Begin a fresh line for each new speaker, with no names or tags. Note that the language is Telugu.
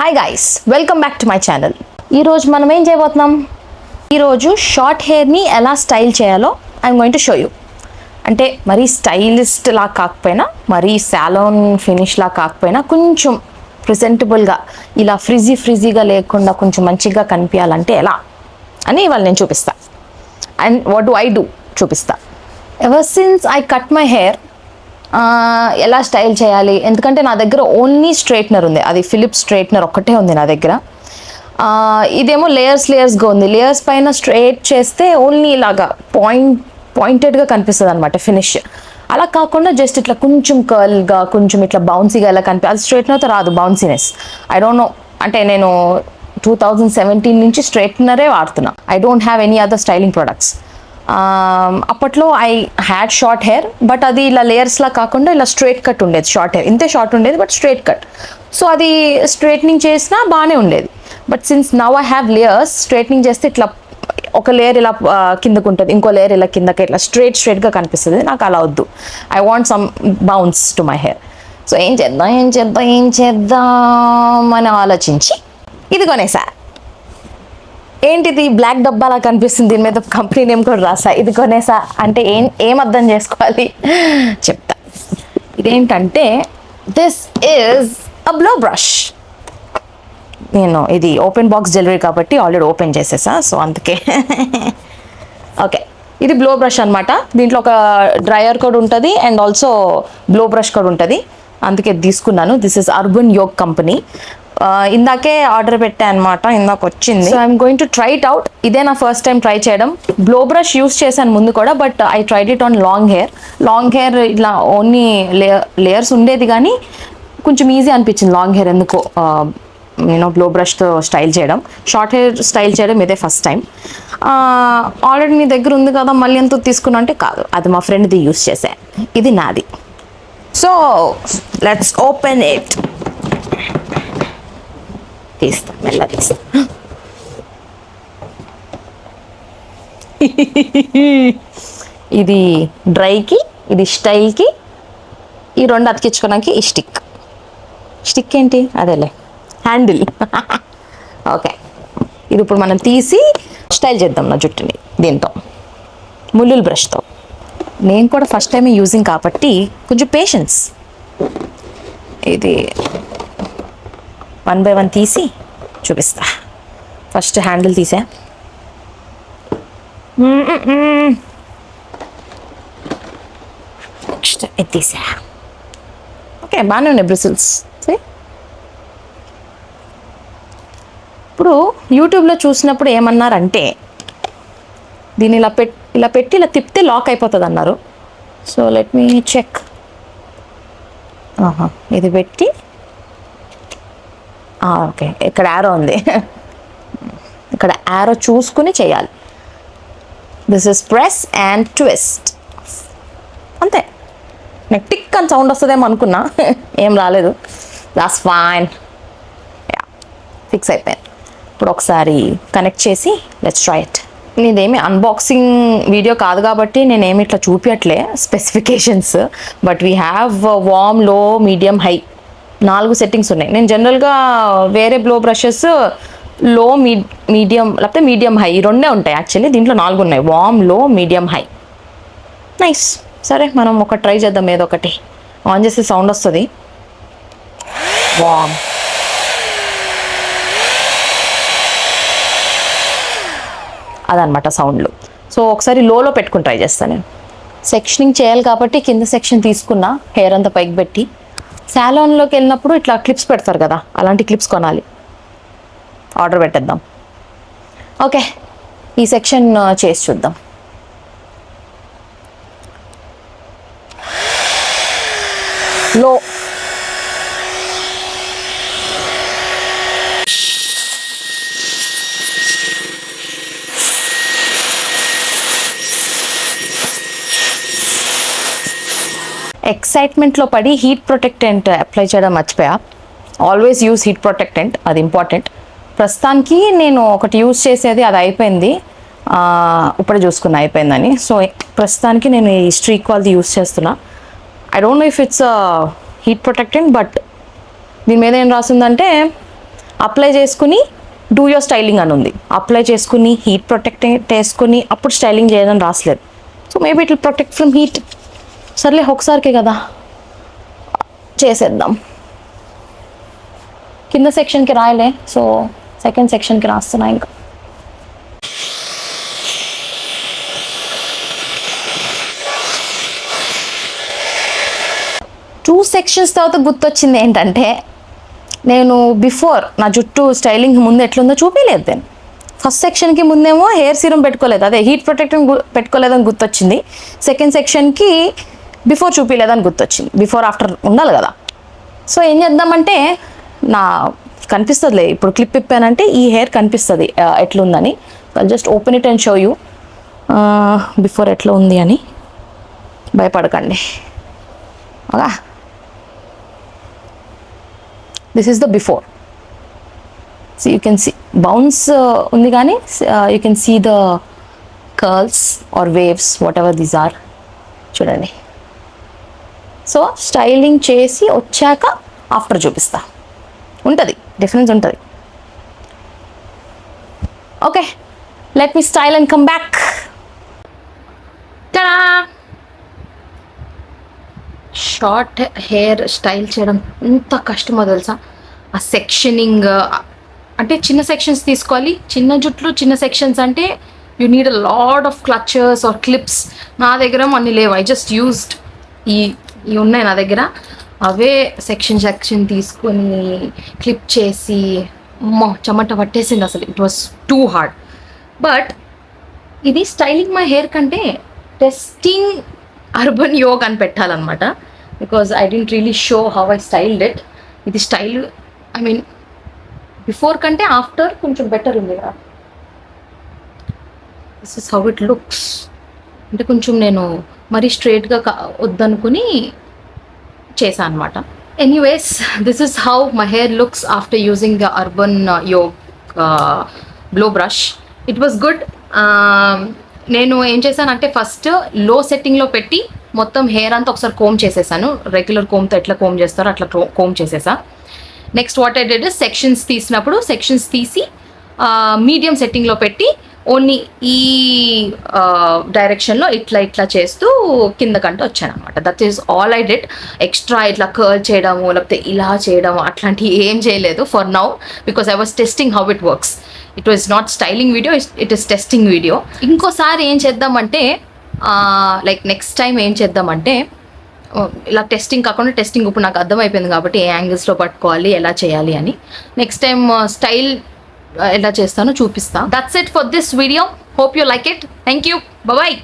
Hi guys, welcome back to my channel. ఈరోజు మనం ఏం చేయబోతున్నాం? ఈరోజు షార్ట్ హెయిర్ని ఎలా స్టైల్ చేయాలో I'm going to show you. అంటే మరీ స్టైలిస్ట్ లా కాకపోయినా, మరీ సాలోన్ ఫినిష్ లా కాకపోయినా, కొంచెం ప్రెజెంటబుల్గా ఇలా ఫ్రిజీగా లేకుండా కొంచెం మంచిగా కనిపించాలంటే ఎలా అని ఇవాళ నేను చూపిస్తా. And what do I do చూపిస్తా. Ever since I cut my hair ఎలా స్టైల్ చేయాలి, ఎందుకంటే నా దగ్గర ఓన్లీ స్ట్రైట్నర్ ఉంది, అది ఫిలిప్స్ స్ట్రైట్నర్ ఒక్కటే ఉంది నా దగ్గర. ఇదేమో లేయర్స్గా ఉంది. లేయర్స్ పైన స్ట్రైట్ చేస్తే ఓన్లీ ఇలాగా పాయింటెడ్గా కనిపిస్తుంది అనమాట ఫినిష్. అలా కాకుండా జస్ట్ ఇట్లా కొంచెం కర్ల్గా, కొంచెం ఇట్లా బౌన్సీగా ఎలా అది స్ట్రైట్నర్తో రాదు బౌన్సీనెస్. ఐ డోంట్ నో, అంటే నేను 2017 నుంచి స్ట్రైట్నరే వాడుతున్నా. I don't have any other styling products. అప్పట్లో I had short hair, but అది ఇలా లేయర్స్లా కాకుండా ఇలా స్ట్రైట్ కట్ ఉండేది. షార్ట్ హెయిర్ ఇంతే షార్ట్ ఉండేది, బట్ స్ట్రైట్ కట్. సో అది స్ట్రైట్నింగ్ చేసినా బాగానే ఉండేది. But since now I have layers, straightening చేస్తే ఇట్లా ఒక లేయర్ ఇలా కిందకు ఉంటుంది, ఇంకో లేయర్ ఇలా కిందకి ఇట్లా స్ట్రైట్గా కనిపిస్తుంది. నాకు అలా వద్దు. I want some bounce to my hair. So ఏం చేద్దాం అని ఆలోచించి ఇది కొనేసా. ఏంటిది బ్లాక్ డబ్బాలా కనిపిస్తుంది, దీని మీద కంపెనీ నేమ్ కూడా రాసా. ఇది కొనేసా అంటే ఏం అర్థం చేసుకోవాలి చెప్తా. ఇదేంటంటే this is a blow brush. నేను ఇది ఓపెన్ బాక్స్ డెలివరీ కాబట్టి ఆల్రెడీ ఓపెన్ చేసేసా, సో అందుకే. ఓకే, ఇది బ్లో బ్రష్ అనమాట. దీంట్లో ఒక డ్రయర్ కూడా ఉంటుంది అండ్ ఆల్సో బ్లో బ్రష్ కూడా ఉంటుంది, అందుకే తీసుకున్నాను. This is Urban Yog company. ఇందాకే ఆర్డర్ పెట్టా అనమాట, ఇందాక వచ్చింది. So I'm going to try it out. ఇదే నా ఫస్ట్ టైం ట్రై చేయడం. బ్లో బ్రష్ యూస్ చేశాను ముందు కూడా, but I tried it on long hair. ఇట్లా ఓన్లీ లేయర్స్ ఉండేది కానీ కొంచెం ఈజీ అనిపించింది లాంగ్ హెయిర్ ఎందుకో నేను బ్లో బ్రష్తో స్టైల్ చేయడం. షార్ట్ హెయిర్ స్టైల్ చేయడం ఇదే ఫస్ట్ టైం. ఆల్రెడీ నీ దగ్గర ఉంది కదా మళ్ళీ ఎంతో తీసుకున్నా అంటే కాదు, అది మా ఫ్రెండ్ది యూస్ చేసా, ఇది నాది. So let's open it. తీస్తా, మెల్ల తీస్తా. ఇది డ్రైకి, ఇది స్టైల్కి, ఈ రెండు అతికించుకోవడానికి ఈ స్టిక్ ఏంటి అదేలే హ్యాండిల్. ఓకే, ఇది ఇప్పుడు మనం తీసి స్టైల్ చేద్దాం నా జుట్టుని దీంతో, ముల్లుల బ్రష్తో. నేను కూడా ఫస్ట్ టైం యూజింగ్ కాబట్టి కొంచెం పేషెన్స్. ఇది 1 by 1 తీసి చూపిస్తా. ఫస్ట్ హ్యాండిల్ తీసా. నెక్స్ట్ ఇది తీసా. ఓకే, బాగానే ఉన్నాయి బ్రిసిల్స్. ఇప్పుడు యూట్యూబ్లో చూసినప్పుడు ఏమన్నారంటే దీన్ని ఇలా పెట్టి ఇలా తిప్పితే లాక్ అయిపోతుంది అన్నారు. So let me check. ఇది పెట్టి ఓకే, ఇక్కడ యారో ఉంది, ఇక్కడ యారో చూసుకుని చేయాలి. This is press and twist, అంతే. నాకు టిక్ అని సౌండ్ వస్తుందేమో అనుకున్నా, ఏం రాలేదు. That's fine. ఫిక్స్ అయిపోయింది. ఇప్పుడు ఒకసారి కనెక్ట్ చేసి లెట్స్ ట్రై ఇట్. ఇదేమి అన్బాక్సింగ్ వీడియో కాదు కాబట్టి నేనేమి ఇట్లా చూపించట్లే specifications, but we have warm, low, medium, high 4 settings ఉన్నాయి. నేను జనరల్గా వేరే బ్లో బ్రషెస్ లో, మీడియం లేకపోతే మీడియం, హై ఈ రెండే ఉంటాయి. యాక్చువల్లీ దీంట్లో 4 ఉన్నాయి, warm, low, medium, high. Nice. సరే మనం ఒక ట్రై చేద్దాం. ఏదో ఒకటి ఆన్ చేస్తే సౌండ్ వస్తుంది. వార్మ్, అదనమాట సౌండ్లు. సో ఒకసారి లోలో పెట్టుకుని ట్రై చేస్తాను నేను. సెక్షనింగ్ చేయాలి కాబట్టి కింద సెక్షన్ తీసుకున్నా, హెయిర్ అంతా పైకి పెట్టి. సాలాన్లోకి వెళ్ళినప్పుడు ఇట్లా క్లిప్స్ పెడతారు కదా, అలాంటి క్లిప్స్ కొనాలి. ఆర్డర్ పెట్టేద్దాం. ఓకే, ఈ సెక్షన్ చేసి చూద్దాం. లో, ఎక్సైట్మెంట్లో పడి హీట్ ప్రొటెక్టెంట్ అప్లై చేయడం మర్చిపోయా. ఆల్వేస్ యూస్ హీట్ ప్రొటెక్టెంట్, అది ఇంపార్టెంట్. ప్రస్తుతానికి నేను ఒకటి యూస్ చేసేది, అది అయిపోయింది, ఇప్పుడే చూసుకున్నా అయిపోయిందని. సో ప్రస్తుతానికి నేను ఈ స్ట్రీక్ వాళ్ళది యూస్ చేస్తున్నా. I don't know if it's heat protectant, but దీని మీద ఏం రాసిందంటే అప్లై చేసుకుని డూ యోర్ స్టైలింగ్ అని ఉంది. అప్లై చేసుకుని హీట్ ప్రొటెక్ట్ వేసుకుని అప్పుడు స్టైలింగ్ చేయడం రాసలేదు. So maybe it will protect from heat. సర్లే ఒకసారికే కదా చేసేద్దాం. కింద సెక్షన్కి రాయలే, సో సెకండ్ సెక్షన్కి రాస్తున్నా. ఇంకా టూ సెక్షన్స్ తర్వాత గుర్తొచ్చింది ఏంటంటే, నేను బిఫోర్ నా జుట్టు స్టైలింగ్ ముందు ఎట్లుందో చూపించలేదు. నేను ఫస్ట్ సెక్షన్కి ముందేమో హెయిర్ సీరం పెట్టుకోలేదు, అదే హీట్ ప్రొటెక్టింగ్ పెట్టుకోలేదని గుర్తొచ్చింది. సెకండ్ సెక్షన్కి బిఫోర్ చూపించలేదని గుర్తొచ్చింది. బిఫోర్ ఆఫ్టర్ ఉండాలి కదా. సో ఏం చేద్దామంటే, నా కనిపిస్తుందిలే ఇప్పుడు క్లిప్ ఇప్పానంటే ఈ హెయిర్ కనిపిస్తుంది ఎట్లుందని. Just open it and show you before ఎట్లా ఉంది అని. భయపడకండి. Okay, this is the before. So you can see bounce ఉంది, కానీ you can see the curls or waves, whatever these are. చూడండి. సో స్టైలింగ్ చేసి వచ్చాక ఆఫ్టర్ చూపిస్తా. ఉంటుంది, డిఫరెన్స్ ఉంటుంది. Okay, let me style and come back. Tada! Short hair style చేయడం ఎంత కష్టమో తెలుసా. ఆ సెక్షనింగ్ అంటే చిన్న సెక్షన్స్ తీసుకోవాలి. చిన్న జుట్లు చిన్న సెక్షన్స్ అంటే you need a lot of clutchers or clips. నా దగ్గర అన్ని లేవు. ఐ జస్ట్ యూజ్డ్ ఇవి ఉన్నాయి నా దగ్గర. అవే సెక్షన్ తీసుకొని క్లిప్ చేసి చెమట పట్టేసింది అసలు. It was too hard. But ఇది స్టైలింగ్ మై హెయిర్ కంటే టెస్టింగ్ అర్బన్ యోగ్ అని పెట్టాలన్నమాట. Because I didn't really show how I styled it. ఇది స్టైల్, ఐ మీన్ బిఫోర్ కంటే ఆఫ్టర్ కొంచెం బెటర్ ఉంది కదా. This is how it looks. అంటే కొంచెం నేను మరీ స్ట్రైట్గా వద్దనుకుని చేశాను అనమాట. Anyways, this is how my hair looks after using the Urban Yog blow brush. It was good. నేను ఏం చేశానంటే ఫస్ట్ లో సెట్టింగ్లో పెట్టి మొత్తం హెయిర్ అంతా ఒకసారి కోమ్ చేసేసాను. రెగ్యులర్ కోమ్తో ఎట్లా కోమ్ చేస్తారో అట్లా కోమ్ చేసేసా. Next what I did sections తీసినప్పుడు సెక్షన్స్ తీసి మీడియం సెట్టింగ్లో పెట్టి ఓన్లీ ఈ డైరెక్షన్లో ఇట్లా చేస్తూ కిందకంటే వచ్చాను అనమాట. That is all I did. Extra ఇట్లా కర్ల్ చేయడము లేకపోతే ఇలా చేయడము అట్లాంటివి ఏం చేయలేదు for now, because I was testing how it works. It was not styling video, it is testing video. ఇంకోసారి ఏం చేద్దామంటే లైక్ నెక్స్ట్ టైం ఏం చేద్దామంటే ఇలా టెస్టింగ్ కాకుండా టెస్టింగ్ ఇప్పుడు నాకు అర్థమైపోయింది కాబట్టి ఏ యాంగిల్స్లో పట్టుకోవాలి ఎలా చేయాలి అని. నెక్స్ట్ టైం స్టైల్ ఎలా చేస్తానో చూపిస్తా. That's it for this video. Hope you like it. Thank you. Bye.